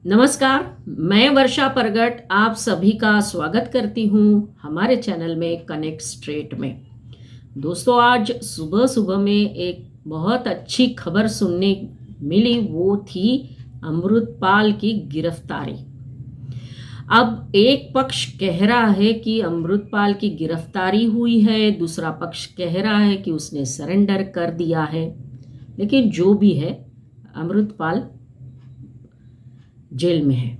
नमस्कार। मैं वर्षा परगट आप सभी का स्वागत करती हूँ हमारे चैनल में कनेक्ट स्ट्रेट में। दोस्तों, आज सुबह सुबह में एक बहुत अच्छी खबर सुनने मिली, वो थी अमृतपाल की गिरफ्तारी। अब एक पक्ष कह रहा है कि अमृतपाल की गिरफ्तारी हुई है, दूसरा पक्ष कह रहा है कि उसने सरेंडर कर दिया है। लेकिन जो भी है, अमृतपाल जेल में है।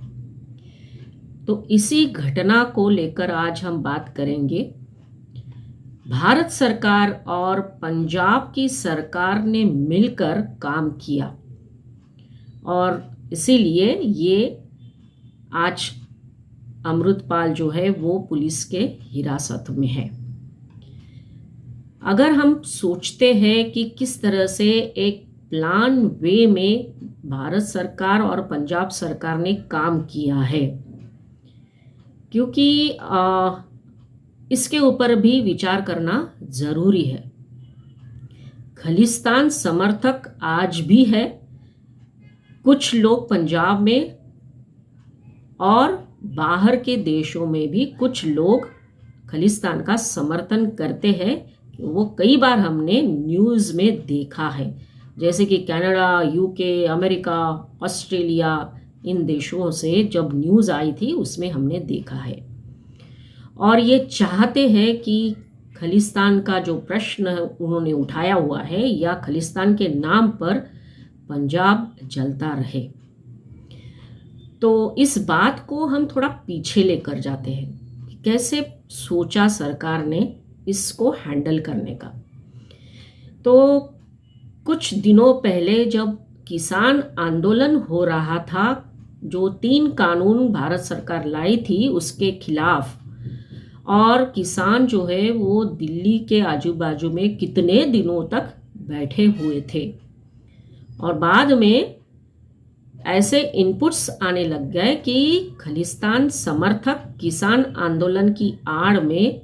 तो इसी घटना को लेकर आज हम बात करेंगे। भारत सरकार और पंजाब की सरकार ने मिलकर काम किया और इसीलिए ये आज अमृतपाल जो है वो पुलिस के हिरासत में है। अगर हम सोचते हैं कि किस तरह से एक प्लान वे में भारत सरकार और पंजाब सरकार ने काम किया है, क्योंकि इसके ऊपर भी विचार करना ज़रूरी है। खालिस्तान समर्थक आज भी है। कुछ लोग पंजाब में और बाहर के देशों में भी कुछ लोग खालिस्तान का समर्थन करते हैं। वो कई बार हमने न्यूज़ में देखा है, जैसे कि कनाडा, यूके, अमेरिका, ऑस्ट्रेलिया, इन देशों से जब न्यूज़ आई थी उसमें हमने देखा है। और ये चाहते हैं कि खालिस्तान का जो प्रश्न उन्होंने उठाया हुआ है या खालिस्तान के नाम पर पंजाब जलता रहे। तो इस बात को हम थोड़ा पीछे लेकर जाते हैं कि कैसे सोचा सरकार ने इसको हैंडल करने का। तो कुछ दिनों पहले जब किसान आंदोलन हो रहा था, जो 3 कानून भारत सरकार लाई थी उसके खिलाफ, और किसान जो है वो दिल्ली के आजू बाजू में कितने दिनों तक बैठे हुए थे, और बाद में ऐसे इनपुट्स आने लग गए कि खालिस्तान समर्थक किसान आंदोलन की आड़ में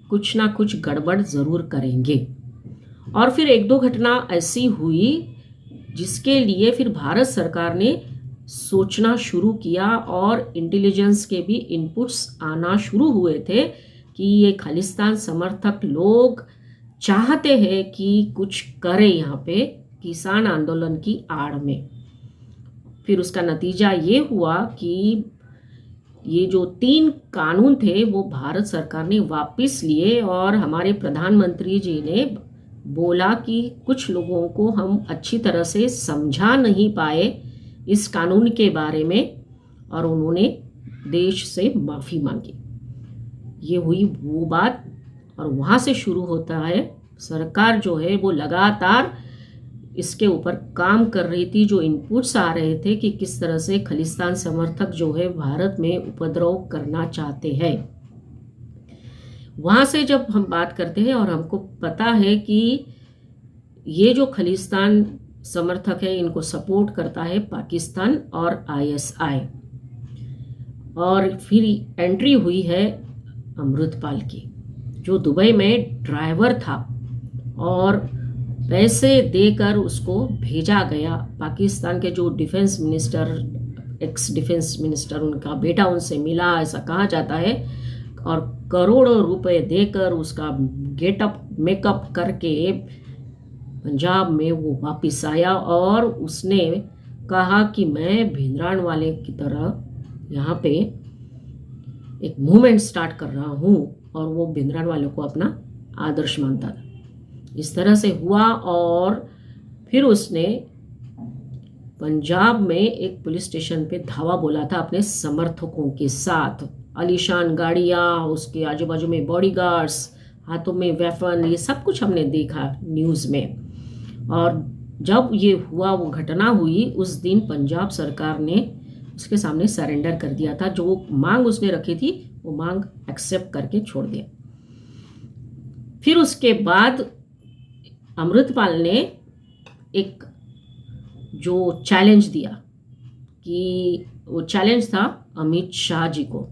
कुछ ना कुछ गड़बड़ ज़रूर करेंगे। और फिर 1-2 घटना ऐसी हुई जिसके लिए फिर भारत सरकार ने सोचना शुरू किया और इंटेलिजेंस के भी इनपुट्स आना शुरू हुए थे कि ये खालिस्तान समर्थक लोग चाहते हैं कि कुछ करे यहाँ पे किसान आंदोलन की आड़ में। फिर उसका नतीजा ये हुआ कि ये जो 3 कानून थे वो भारत सरकार ने वापस लिए, और हमारे प्रधानमंत्री जी ने बोला कि कुछ लोगों को हम अच्छी तरह से समझा नहीं पाए इस कानून के बारे में, और उन्होंने देश से माफ़ी मांगी। ये हुई वो बात, और वहाँ से शुरू होता है सरकार जो है वो लगातार इसके ऊपर काम कर रही थी। जो इनपुट्स आ रहे थे कि किस तरह से खालिस्तान समर्थक जो है भारत में उपद्रव करना चाहते हैं, वहाँ से जब हम बात करते हैं और हमको पता है कि ये जो खालिस्तान समर्थक है इनको सपोर्ट करता है पाकिस्तान और आईएसआई। और फिर एंट्री हुई है अमृतपाल की, जो दुबई में ड्राइवर था, और पैसे देकर उसको भेजा गया। पाकिस्तान के जो defence minister, x defence minister, उनका बेटा उनसे मिला, ऐसा कहा जाता है, और करोड़ों रुपए देकर उसका गेटअप मेकअप करके पंजाब में वो वापस आया, और उसने कहा कि मैं भिंद्रानवाले की तरह यहाँ पे एक मूवमेंट स्टार्ट कर रहा हूँ, और वो भिंद्रानवाले को अपना आदर्श मानता था। इस तरह से हुआ, और फिर उसने पंजाब में एक पुलिस स्टेशन पे धावा बोला था अपने समर्थकों के साथ। आलीशान गाड़ियाँ, उसके आजू बाजू में बॉडीगार्ड्स, हाथों में वेपन, ये सब कुछ हमने देखा न्यूज़ में। और जब ये हुआ, वो घटना हुई, उस दिन पंजाब सरकार ने उसके सामने सरेंडर कर दिया था। जो मांग उसने रखी थी वो मांग एक्सेप्ट करके छोड़ दिया। फिर उसके बाद अमृतपाल ने एक जो चैलेंज दिया, कि वो चैलेंज था अमित शाह जी को,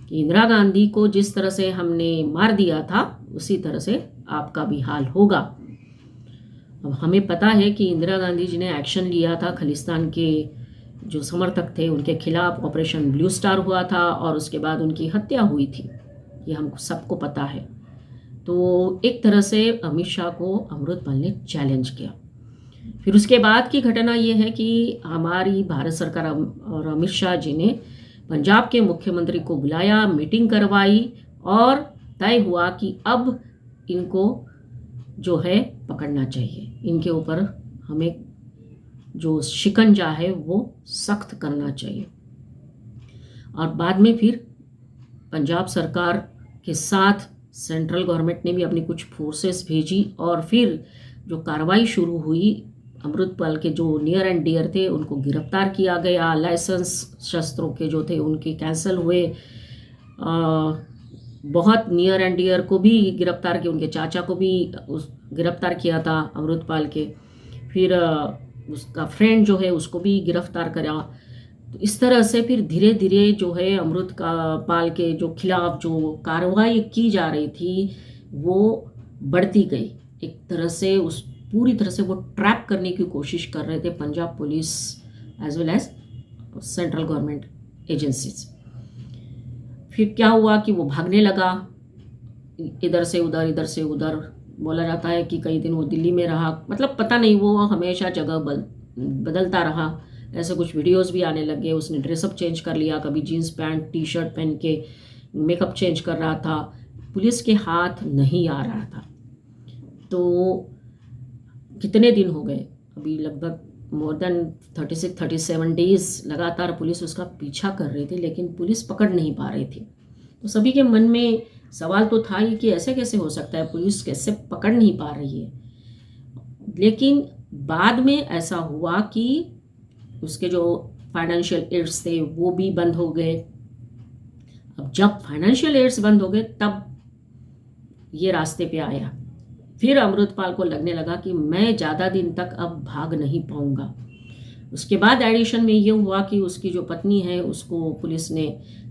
कि इंदिरा गांधी को जिस तरह से हमने मार दिया था उसी तरह से आपका भी हाल होगा। अब हमें पता है कि इंदिरा गांधी जी ने एक्शन लिया था खालिस्तान के जो समर्थक थे उनके खिलाफ ऑपरेशन ब्लू स्टार हुआ था और उसके बाद उनकी हत्या हुई थी, ये हम सबको पता है। तो एक तरह से अमित शाह को अमृतपाल ने चैलेंज किया। फिर उसके बाद की घटना ये है कि हमारी भारत सरकार और अमित शाह जी ने पंजाब के मुख्यमंत्री को बुलाया, मीटिंग करवाई और तय हुआ कि अब इनको जो है पकड़ना चाहिए, इनके ऊपर हमें जो शिकंजा है वो सख्त करना चाहिए। और बाद में फिर पंजाब सरकार के साथ सेंट्रल गवर्नमेंट ने भी अपनी कुछ फोर्सेस भेजी और फिर जो कार्रवाई शुरू हुई, अमृतपाल के जो नियर एंड डियर थे उनको गिरफ्तार किया गया, लाइसेंस शस्त्रों के जो थे उनके कैंसिल हुए, बहुत नियर एंड डियर को भी गिरफ्तार किया, उनके चाचा को भी गिरफ्तार किया था अमृतपाल के, फिर उसका फ्रेंड जो है उसको भी गिरफ्तार करा। तो इस तरह से फिर धीरे धीरे जो है अमृतपाल के जो खिलाफ जो कार्रवाई की जा रही थी वो बढ़ती गई। एक तरह से उस पूरी तरह से वो ट्रैप करने की कोशिश कर रहे थे Punjab police as well as central government agencies. फिर क्या हुआ कि वो भागने लगा, इधर से उधर। बोला जाता है कि कई दिन वो दिल्ली में रहा, मतलब पता नहीं, वो हमेशा जगह बदलता रहा। ऐसे कुछ वीडियोस भी आने लगे, उसने ड्रेसअप चेंज कर लिया, कभी जीन्स पैंट टी शर्ट पहन के मेकअप चेंज कर रहा था, पुलिस के हाथ नहीं आ रहा था। तो कितने दिन हो गए, अभी लगभग मोर देन 36-37 डेज लगातार पुलिस उसका पीछा कर रही थी, लेकिन पुलिस पकड़ नहीं पा रही थी। तो सभी के मन में सवाल तो था ही कि ऐसे कैसे हो सकता है, पुलिस कैसे पकड़ नहीं पा रही है। लेकिन बाद में ऐसा हुआ कि उसके जो फाइनेंशियल एड्स थे वो भी बंद हो गए। अब जब फाइनेंशियल एड्स बंद हो गए तब ये रास्ते पे आया। फिर अमृतपाल को लगने लगा कि मैं ज़्यादा दिन तक अब भाग नहीं पाऊंगा। उसके बाद एडिशन में ये हुआ कि उसकी जो पत्नी है उसको पुलिस ने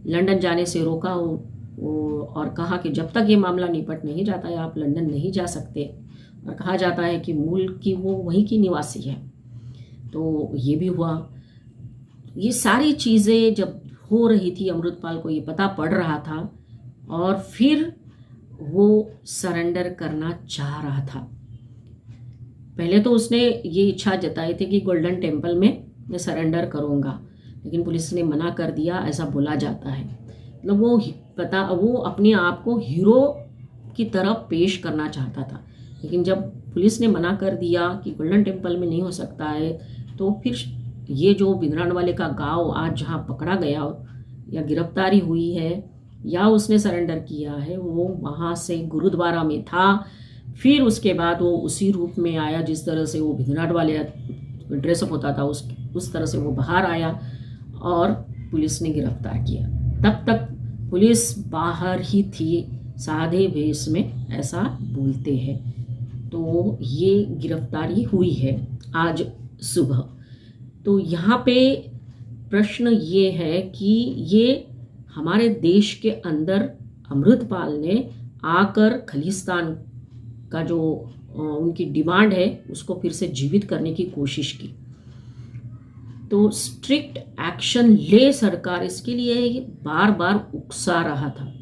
लंदन जाने से रोका और कहा कि जब तक ये मामला निपट नहीं जाता है आप लंदन नहीं जा सकते, और कहा जाता है कि मूल की वो वहीं की निवासी है। तो ये भी हुआ। ये सारी चीज़ें जब हो रही थी अमृतपाल को ये पता पड़ रहा था और फिर वो सरेंडर करना चाह रहा था। पहले तो उसने ये इच्छा जताई थी कि गोल्डन टेम्पल में मैं सरेंडर करूँगा, लेकिन पुलिस ने मना कर दिया, ऐसा बोला जाता है। मतलब वो अपने आप को हीरो की तरफ पेश करना चाहता था, लेकिन जब पुलिस ने मना कर दिया कि गोल्डन टेम्पल में नहीं हो सकता है, तो फिर ये जो भिंद्रानवाले का गांव आज जहाँ पकड़ा गया या गिरफ्तारी हुई है या उसने सरेंडर किया है, वो वहाँ से गुरुद्वारा में था। फिर उसके बाद वो उसी रूप में आया जिस तरह से वो भिंद्रानवाले ड्रेसअप होता था, उस तरह से वो बाहर आया और पुलिस ने गिरफ्तार किया। तब तक पुलिस बाहर ही थी सादे भेष में, ऐसा बोलते हैं। तो ये गिरफ्तारी हुई है आज सुबह। तो यहाँ पे प्रश्न ये है कि ये हमारे देश के अंदर अमृतपाल ने आकर खालिस्तान का जो उनकी डिमांड है उसको फिर से जीवित करने की कोशिश की। तो स्ट्रिक्ट एक्शन ले सरकार, इसके लिए बार बार उकसा रहा था।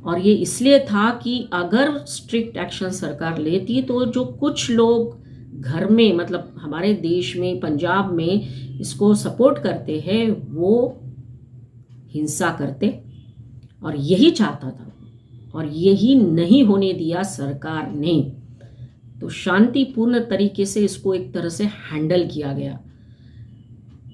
और ये इसलिए था कि अगर स्ट्रिक्ट एक्शन सरकार लेती तो जो कुछ लोग घर में, मतलब हमारे देश में पंजाब में इसको सपोर्ट करते हैं, वो हिंसा करते, और यही चाहता था और यही नहीं होने दिया सरकार ने। तो शांतिपूर्ण तरीके से इसको एक तरह से हैंडल किया गया।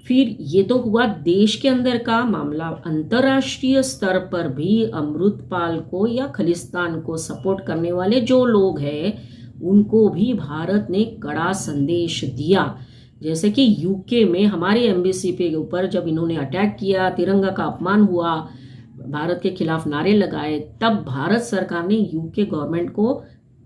फिर ये तो हुआ देश के अंदर का मामला। अंतर्राष्ट्रीय स्तर पर भी अमृतपाल को या खालिस्तान को सपोर्ट करने वाले जो लोग हैं उनको भी भारत ने कड़ा संदेश दिया। जैसे कि यूके में हमारे एम्बेसी पे ऊपर जब इन्होंने अटैक किया, तिरंगा का अपमान हुआ, भारत के खिलाफ नारे लगाए, तब भारत सरकार ने यूके गवर्नमेंट को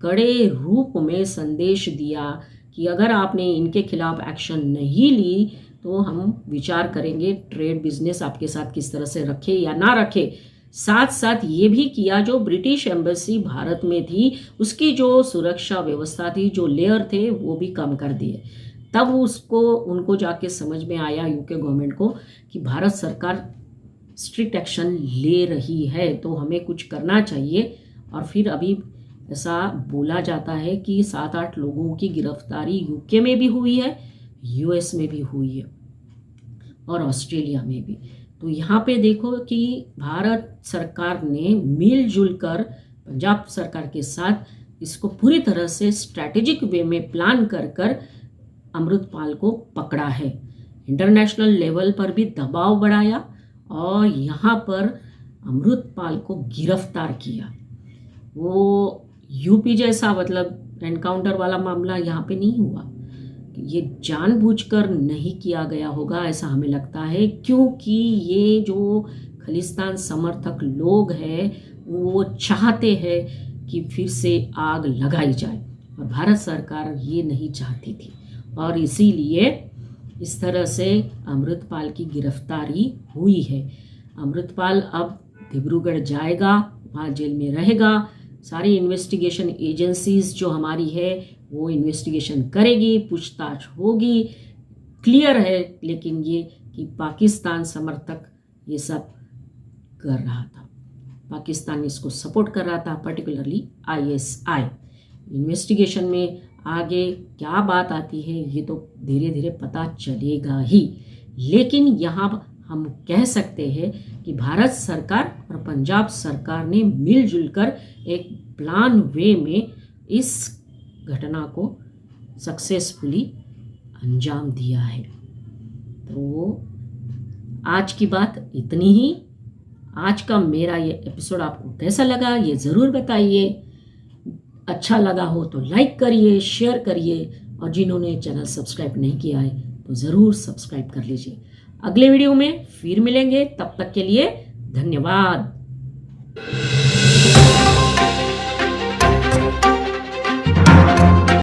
कड़े रूप में संदेश दिया कि अगर आपने इनके खिलाफ एक्शन नहीं ली तो हम विचार करेंगे ट्रेड बिजनेस आपके साथ किस तरह से रखे या ना रखे। साथ साथ ये भी किया जो ब्रिटिश एम्बेसी भारत में थी उसकी जो सुरक्षा व्यवस्था थी, जो लेयर थे, वो भी कम कर दिए। तब उनको जाके समझ में आया यूके गवर्नमेंट को कि भारत सरकार स्ट्रिक्ट एक्शन ले रही है, तो हमें कुछ करना चाहिए। और फिर अभी ऐसा बोला जाता है कि 7-8 लोगों की गिरफ्तारी यूके में भी हुई है, यूएस में भी हुई है और ऑस्ट्रेलिया में भी। तो यहाँ पे देखो कि भारत सरकार ने मिलजुल कर पंजाब सरकार के साथ इसको पूरी तरह से स्ट्रैटेजिक वे में प्लान कर अमृतपाल को पकड़ा है। इंटरनेशनल लेवल पर भी दबाव बढ़ाया और यहाँ पर अमृतपाल को गिरफ्तार किया। वो यूपी जैसा मतलब एनकाउंटर वाला मामला यहाँ पे नहीं हुआ। ये जानबूझकर नहीं किया गया होगा ऐसा हमें लगता है, क्योंकि ये जो खालिस्तान समर्थक लोग हैं वो चाहते हैं कि फिर से आग लगाई जाए और भारत सरकार ये नहीं चाहती थी और इसीलिए इस तरह से अमृतपाल की गिरफ्तारी हुई है। अमृतपाल अब डिब्रूगढ़ जाएगा, वहाँ जेल में रहेगा। सारी इन्वेस्टिगेशन एजेंसीज जो हमारी है वो इन्वेस्टिगेशन करेगी, पूछताछ होगी। क्लियर है लेकिन ये कि पाकिस्तान समर्थक ये सब कर रहा था, पाकिस्तान इसको सपोर्ट कर रहा था, पर्टिकुलरली आईएसआई। इन्वेस्टिगेशन में आगे क्या बात आती है ये तो धीरे धीरे पता चलेगा ही, लेकिन यहाँ हम कह सकते हैं कि भारत सरकार और पंजाब सरकार ने मिलजुल कर एक प्लान वे में इस घटना को सक्सेसफुली अंजाम दिया है। तो आज की बात इतनी ही। आज का मेरा ये एपिसोड आपको कैसा लगा ये ज़रूर बताइए। अच्छा लगा हो तो लाइक करिए, शेयर करिए और जिन्होंने चैनल सब्सक्राइब नहीं किया है तो ज़रूर सब्सक्राइब कर लीजिए। अगले वीडियो में फिर मिलेंगे, तब तक के लिए धन्यवाद।